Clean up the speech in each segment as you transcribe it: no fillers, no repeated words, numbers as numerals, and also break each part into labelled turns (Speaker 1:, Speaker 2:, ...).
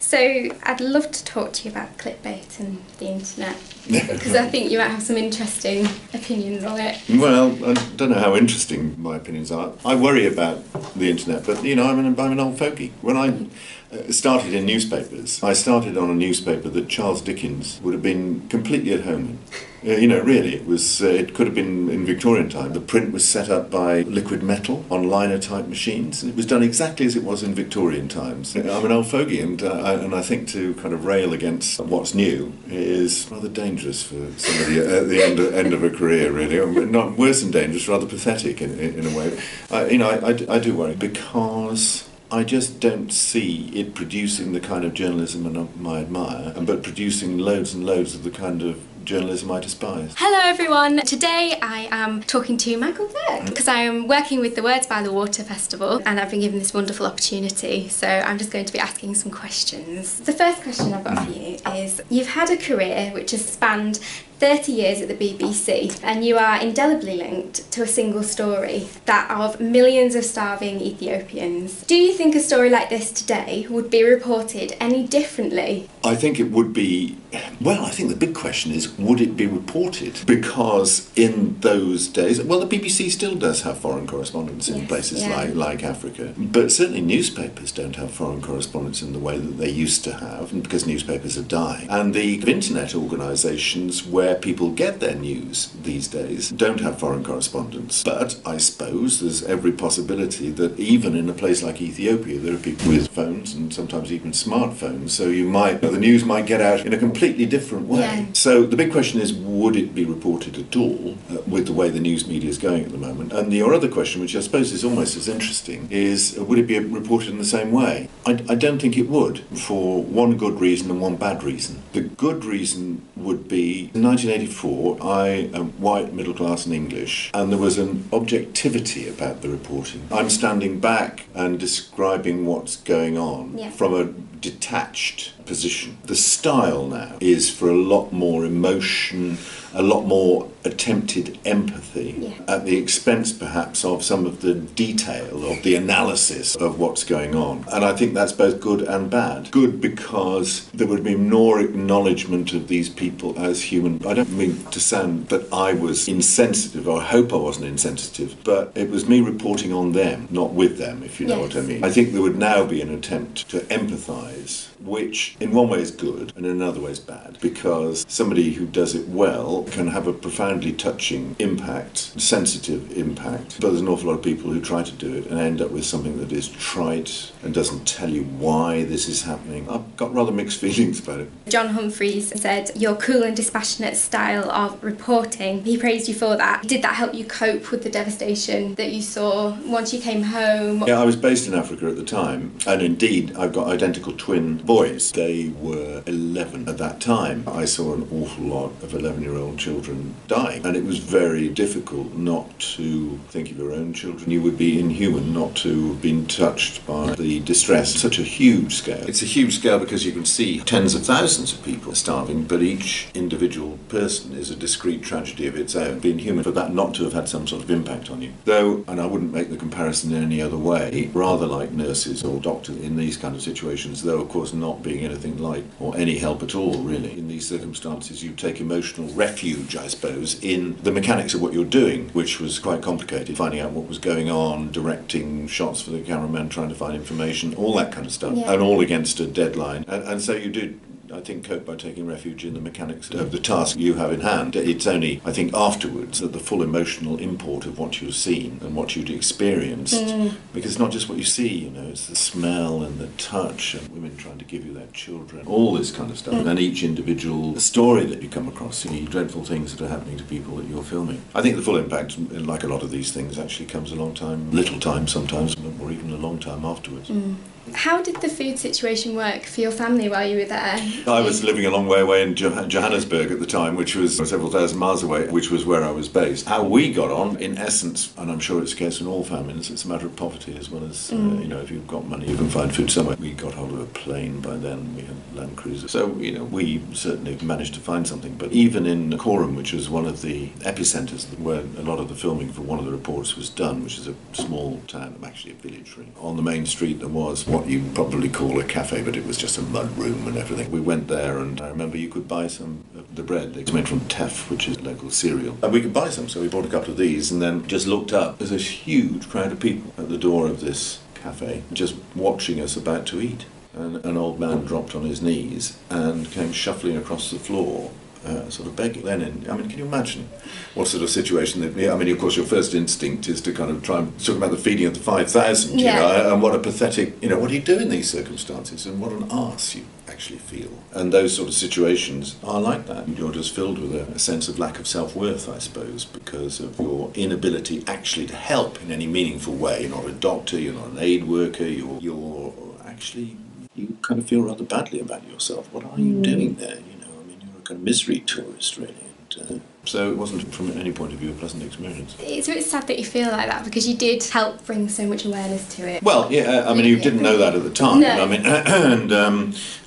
Speaker 1: So I'd love to talk to you about clickbait and the internet, because I think you might have some interesting opinions on it.
Speaker 2: Well, I don't know how interesting my opinions are. I worry about the internet, but you know, I'm an old fogey. When I started in newspapers, I started on a newspaper that Charles Dickens would have been completely at home in. You know, really, it could have been in Victorian time. The print was set up by liquid metal on liner-type machines, and it was done exactly as it was in Victorian times. I'm an old fogey, and I think to kind of rail against what's new is rather dangerous for somebody at the end of a career, really. Not worse than dangerous, rather pathetic in a way. I do worry, because I just don't see it producing the kind of journalism I admire, but producing loads and loads of the kind of journalism I despise.
Speaker 1: Hello everyone! Today I am talking to Michael Buerk because I am working with the Words by the Water Festival and I've been given this wonderful opportunity, so I'm just going to be asking some questions. The first question I've got for you is, you've had a career which has spanned 30 years at the BBC, and you are indelibly linked to a single story, that of millions of starving Ethiopians. Do you think a story like this today would be reported any differently?
Speaker 2: I think it would be, well, I think the big question is, would it be reported? Because in those days, well, the BBC still does have foreign correspondents in places like Africa, but certainly newspapers don't have foreign correspondents in the way that they used to have, because newspapers are dying. And the internet organisations where people get their news these days don't have foreign correspondents. But I suppose there's every possibility that even in a place like Ethiopia, there are people with phones and sometimes even smartphones, so the news might get out in a completely different way. Yeah. So the big question is, would it be reported at all with the way the news media is going at the moment? And your other question, which I suppose is almost as interesting, is would it be reported in the same way? I don't think it would, for one good reason and one bad reason. The good reason would be, in 1984, I am white, middle class and English, and there was an objectivity about the reporting. I'm standing back and describing what's going on from a detached position. The style now is for a lot more emotion, a lot more attempted empathy, at the expense perhaps of some of the detail of the analysis of what's going on. And I think that's both good and bad. Good because there would be more acknowledgement of these people as human. I don't mean to sound that I was insensitive, or I hope I wasn't insensitive, but it was me reporting on them, not with them, if you know what I mean. I think there would now be an attempt to empathise, which in one way is good and in another way is bad, because somebody who does it well can have a profoundly touching impact, sensitive impact, but there's an awful lot of people who try to do it and end up with something that is trite and doesn't tell you why this is happening. I've got rather mixed feelings about it.
Speaker 1: John Humphreys said your cool and dispassionate style of reporting, he praised you for that. Did that help you cope with the devastation that you saw once you came home?
Speaker 2: Yeah, I was based in Africa at the time, and indeed I've got identical twin boys. They were 11 at that time. I saw an awful lot of 11-year-old children dying, and it was very difficult not to think of your own children. You would be inhuman not to have been touched by the distress. Such a huge scale. It's a huge scale because you can see tens of thousands of people starving, but each individual person is a discrete tragedy of its own. Being human for that not to have had some sort of impact on you. Though, and I wouldn't make the comparison in any other way, rather like nurses or doctors in these kind of situations, though of course not being anything like, or any help at all really. In these circumstances you take emotional refuge, I suppose, in the mechanics of what you're doing, which was quite complicated. Finding out what was going on, directing shots for the cameraman, trying to find information, all that kind of stuff, and all against a deadline. And so you did, I think, cope by taking refuge in the mechanics of the task you have in hand. It's only, I think, afterwards that the full emotional import of what you've seen and what you'd experienced, because it's not just what you see, you know, it's the smell and the touch and women trying to give you their children, all this kind of stuff, and each individual story that you come across, the dreadful things that are happening to people that you're filming. I think the full impact, like a lot of these things, actually comes a long time, little time sometimes, or even a long time afterwards.
Speaker 1: How did the food situation work for your family while you were there?
Speaker 2: I was living a long way away in Johannesburg at the time, which was several thousand miles away, which was where I was based. How we got on, in essence, and I'm sure it's the case in all families, it's a matter of poverty as well as, if you've got money, you can find food somewhere. We got hold of a plane by then, we had Land Cruiser. So, we certainly managed to find something. But even in Coram, which was one of the epicenters where a lot of the filming for one of the reports was done, which is a small town, actually a village, really. On the main street there was what you probably call a cafe, but it was just a mud room and everything. We went there, and I remember you could buy some of the bread. It's made from teff, which is local cereal. And we could buy some, so we bought a couple of these and then just looked up. There's this huge crowd of people at the door of this cafe, just watching us about to eat. And an old man dropped on his knees and came shuffling across the floor, sort of begging. Then, can you imagine what sort of situation that? Of course, your first instinct is to kind of try and talk about the feeding of the 5,000, and what a pathetic, what do you do in these circumstances, and what an arse you actually feel. And those sort of situations are like that. You're just filled with a sense of lack of self-worth, I suppose, because of your inability actually to help in any meaningful way. You're not a doctor, you're not an aid worker, you're actually, you kind of feel rather badly about yourself. What are you doing there? You're a kind of misery tourist, really. And, so it wasn't, from any point of view, a pleasant experience.
Speaker 1: It's a bit sad that you feel like that, because you did help bring so much awareness to it.
Speaker 2: Well, you didn't know that at the time.
Speaker 1: No.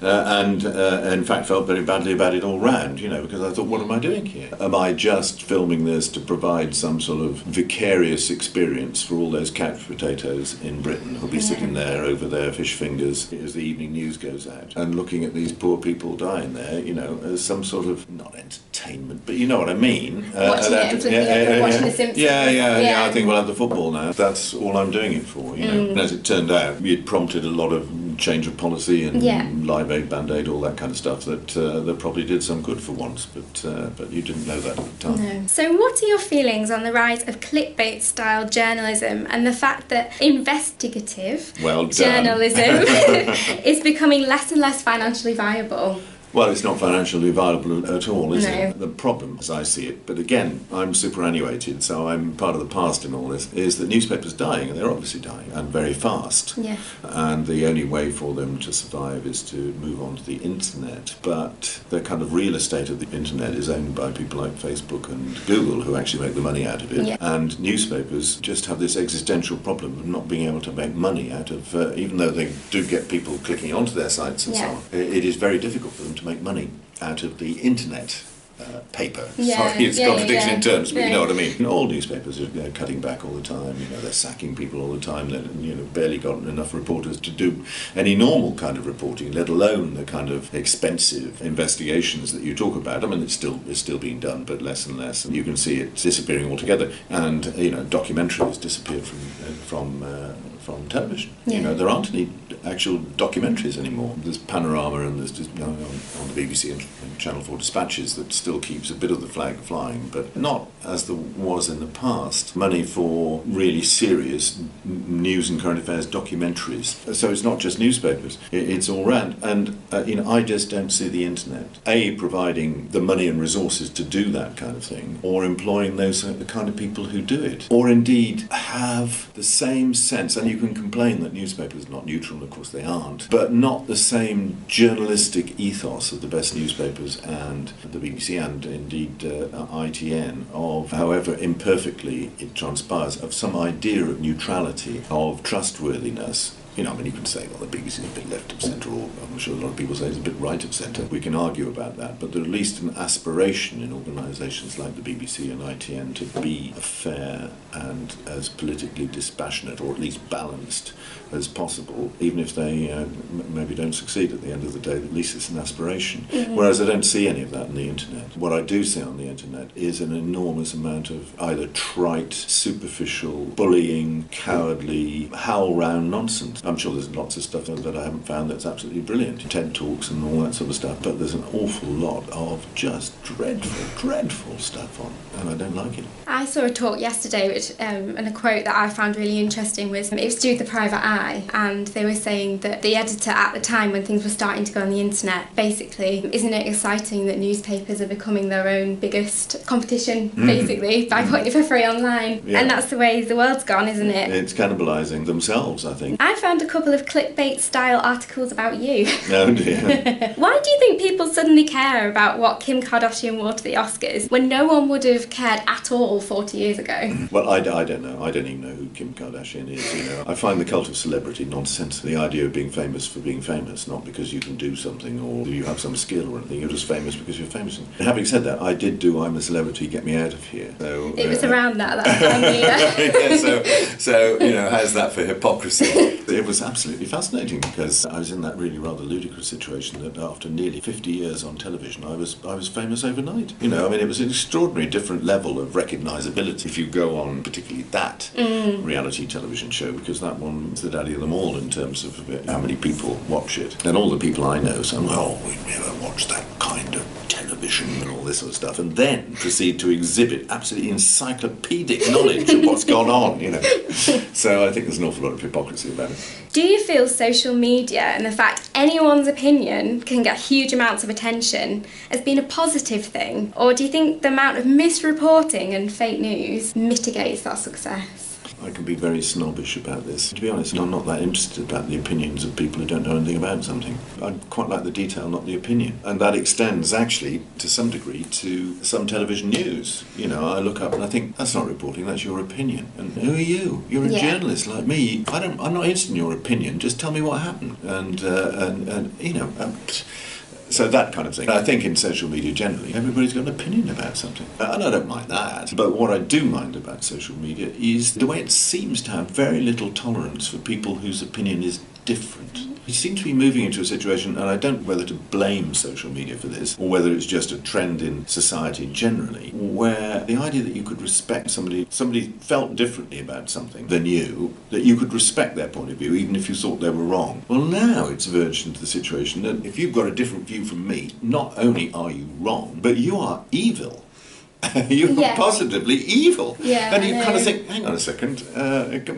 Speaker 2: And in fact felt very badly about it all round, because I thought, what am I doing here? Am I just filming this to provide some sort of vicarious experience for all those couch potatoes in Britain who'll be sitting there over their fish fingers as the evening news goes out and looking at these poor people dying there, as some sort of, not entertainment, but you know what I mean.
Speaker 1: Watching The Simpsons.
Speaker 2: Yeah, I think we'll have the football now. That's all I'm doing it for, And as it turned out, it prompted a lot of change of policy and Live Aid, Band Aid, all that kind of stuff that probably did some good for once, but you didn't know that at the time.
Speaker 1: No. So what are your feelings on the rise of clickbait-style journalism and the fact that investigative journalism is becoming less and less financially viable?
Speaker 2: Well, it's not financially viable at all, is it? The problem, as I see it, but again, I'm superannuated, so I'm part of the past in all this, is that newspapers are dying, and they're obviously dying, and very fast.
Speaker 1: Yeah.
Speaker 2: And the only way for them to survive is to move on to the internet. But the kind of real estate of the internet is owned by people like Facebook and Google, who actually make the money out of it.
Speaker 1: Yeah.
Speaker 2: And newspapers just have this existential problem of not being able to make money out of, even though they do get people clicking onto their sites and so on, it is very difficult for them to make money out of the internet paper. Sorry, it's a contradiction in terms, but you know what I mean. All newspapers are cutting back all the time. They're sacking people all the time. They've barely got enough reporters to do any normal kind of reporting, let alone the kind of expensive investigations that you talk about. It's still being done, but less and less. And you can see it disappearing altogether. And documentaries disappeared from television. There aren't any actual documentaries anymore. There's Panorama and there's just on the BBC and Channel 4 Dispatches that still keeps a bit of the flag flying, but not as there was in the past. Money for really serious news and current affairs documentaries. So it's not just newspapers, it's all round. And I just don't see the internet providing the money and resources to do that kind of thing, or employing the kind of people who do it, or indeed have the same sense. And you can complain that newspapers are not neutral, of course they aren't, but not the same journalistic ethos of the best newspapers and the BBC and indeed ITN, of however imperfectly it transpires, of some idea of neutrality, of trustworthiness. You can say, well, the BBC is a bit left of centre, or I'm sure a lot of people say it's a bit right of centre. We can argue about that, but there's at least an aspiration in organisations like the BBC and ITN to be fair and as politically dispassionate, or at least balanced, as possible, even if they maybe don't succeed at the end of the day. At least it's an aspiration. Whereas I don't see any of that on the internet. What I do see on the internet is an enormous amount of either trite, superficial, bullying, cowardly, howl-round nonsense. I'm sure there's lots of stuff that I haven't found that's absolutely brilliant, TED Talks and all that sort of stuff, but there's an awful lot of just dreadful stuff on, and I don't like it.
Speaker 1: I saw a talk yesterday, and a quote that I found really interesting was, it was to do with the private eye, and they were saying that the editor at the time when things were starting to go on the internet, basically, isn't it exciting that newspapers are becoming their own biggest competition, basically, by putting it for free online? And that's the way the world's gone, isn't it?
Speaker 2: It's cannibalising themselves, I think.
Speaker 1: I found found a couple of clickbait-style articles about you.
Speaker 2: Oh dear.
Speaker 1: Why do you think people suddenly care about what Kim Kardashian wore to the Oscars when no one would have cared at all 40 years ago?
Speaker 2: Well, I don't know. I don't even know who Kim Kardashian is, you know. I find the cult of celebrity nonsense. The idea of being famous for being famous, not because you can do something or you have some skill or anything. You're just famous because you're famous. And having said that, I did do I'm a Celebrity, Get Me Out of Here. So,
Speaker 1: it was around that time,
Speaker 2: yeah, so, you know, how's that for hypocrisy? It was absolutely fascinating because I was in that really rather ludicrous situation that after nearly 50 years on television, I was famous overnight. You know, I mean, it was an extraordinary different level of recognisability if you go on particularly that reality television show, because that one's the daddy of them all in terms of how many people watch it. And all the people I know say, well, we never watched that kind of television and all this sort of stuff, and then proceed to exhibit absolutely encyclopedic knowledge of what's gone on, you know. So I think there's an awful lot of hypocrisy about it.
Speaker 1: Do you feel social media and the fact anyone's opinion can get huge amounts of attention has been a positive thing? Or do you think the amount of misreporting and fake news mitigates that success?
Speaker 2: I can be very snobbish about this. To be honest, I'm not that interested about the opinions of people who don't know anything about something. I quite like the detail, not the opinion. And that extends, actually, to some degree, to some television news. You know, I look up and I think, that's not reporting, that's your opinion. And who are you? You're a journalist like me. I'm not interested in your opinion, just tell me what happened. And you know... So that kind of thing. I think in social media generally, everybody's got an opinion about something. And I don't mind that. But what I do mind about social media is the way it seems to have very little tolerance for people whose opinion is different. We seem to be moving into a situation, and I don't know whether to blame social media for this, or whether it's just a trend in society generally, where the idea that you could respect somebody felt differently about something than you, that you could respect their point of view, even if you thought they were wrong. Well, now it's verged into the situation that if you've got a different view from me, not only are you wrong, but you are evil. You're positively evil.
Speaker 1: Yeah,
Speaker 2: and you kind of think, hang on a second,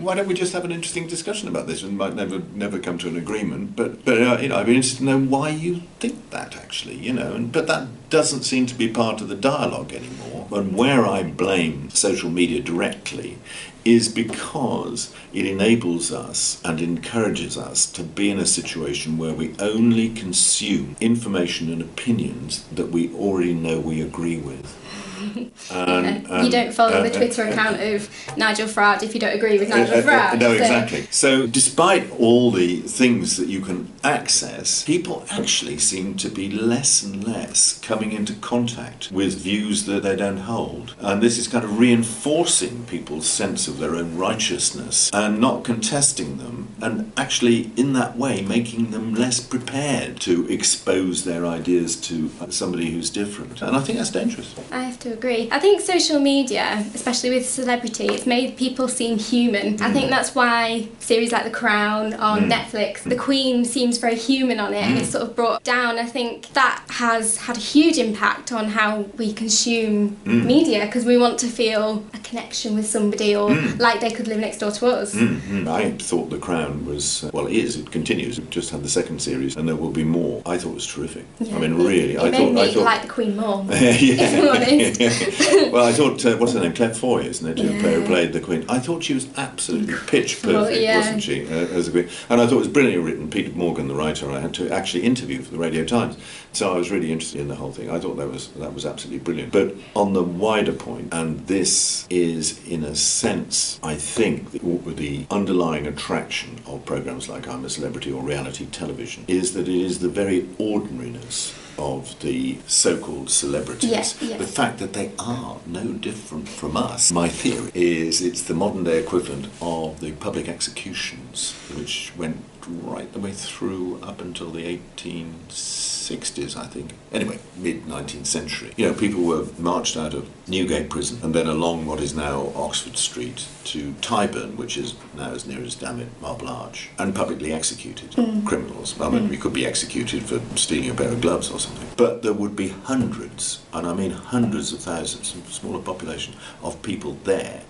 Speaker 2: why don't we just have an interesting discussion about this? And might never come to an agreement, but you know, I'd be interested to know why you think that, actually, you know. But that doesn't seem to be part of the dialogue anymore. And where I blame social media directly is because it enables us and encourages us to be in a situation where we only consume information and opinions that we already know we agree with.
Speaker 1: You don't follow the Twitter account of Nigel Farage if you don't agree with Nigel Farage.
Speaker 2: No, exactly. So despite all the things that you can access, people actually seem to be less and less coming into contact with views that they don't hold. And this is kind of reinforcing people's sense of their own righteousness and not contesting them, and actually in that way making them less prepared to expose their ideas to somebody who's different. And I think that's dangerous.
Speaker 1: I have to agree. I think social media, especially with celebrity, it's made people seem human. I think that's why series like The Crown on Netflix, the Queen seems very human on it, and it's sort of brought down. I think that has had a huge impact on how we consume media, because we want to feel a connection with somebody, or like they could live next door to us.
Speaker 2: I thought The Crown was, well, it continues. It just had the second series, and there will be more. I thought it was terrific.
Speaker 1: Yeah,
Speaker 2: I mean, really.
Speaker 1: It made me like the Queen more, if I'm honest.
Speaker 2: Well, I thought, what's her name? Claire Foy, isn't it? Who played the Queen. I thought she was absolutely pitch perfect, wasn't she, as a Queen? And I thought it was brilliantly written. Peter Morgan, the writer, I had to actually interview for the Radio Times. So I was really interested in the whole thing. I thought that was absolutely brilliant. But on the wider point, and this is in a sense, I think, the underlying attraction of programmes like I'm a Celebrity or reality television, is that it is the very ordinariness of the so-called celebrities. The fact that they are no different from us. My theory is it's the modern-day equivalent of the public executions, which went right the way through up until the 1860s, I think. Anyway, mid-19th century. You know, people were marched out of Newgate Prison and then along what is now Oxford Street to Tyburn, which is now as near as, damn it, Marble Arch, and publicly executed criminals. I mean, we could be executed for stealing a pair of gloves or something. But there would be hundreds, and I mean hundreds of thousands, a smaller population, of people there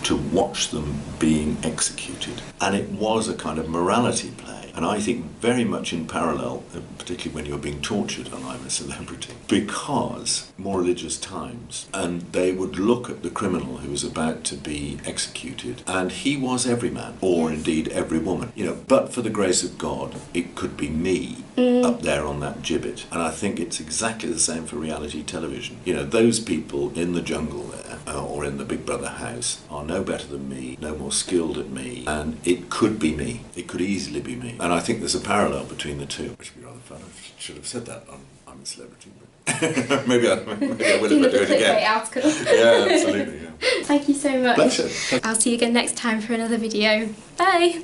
Speaker 2: to watch them being executed. And it was a kind of morality play And I think very much in parallel, particularly when you're being tortured on I'm a Celebrity, because more religious times, and they would look at the criminal who was about to be executed, and he was every man, or indeed every woman. You know, but for the grace of God, it could be me up there on that gibbet. And I think it's exactly the same for reality television. You know, those people in the jungle there, or in the Big Brother house, are no better than me, no more skilled at me, and it could be me. It could easily be me. And I think there's a parallel between the two. Which would be rather fun. I should have said that on I'm a Celebrity. But maybe I will if I do it again.
Speaker 1: Article.
Speaker 2: Yeah, absolutely. Yeah.
Speaker 1: Thank you so much.
Speaker 2: Pleasure.
Speaker 1: I'll see you again next time for another video. Bye.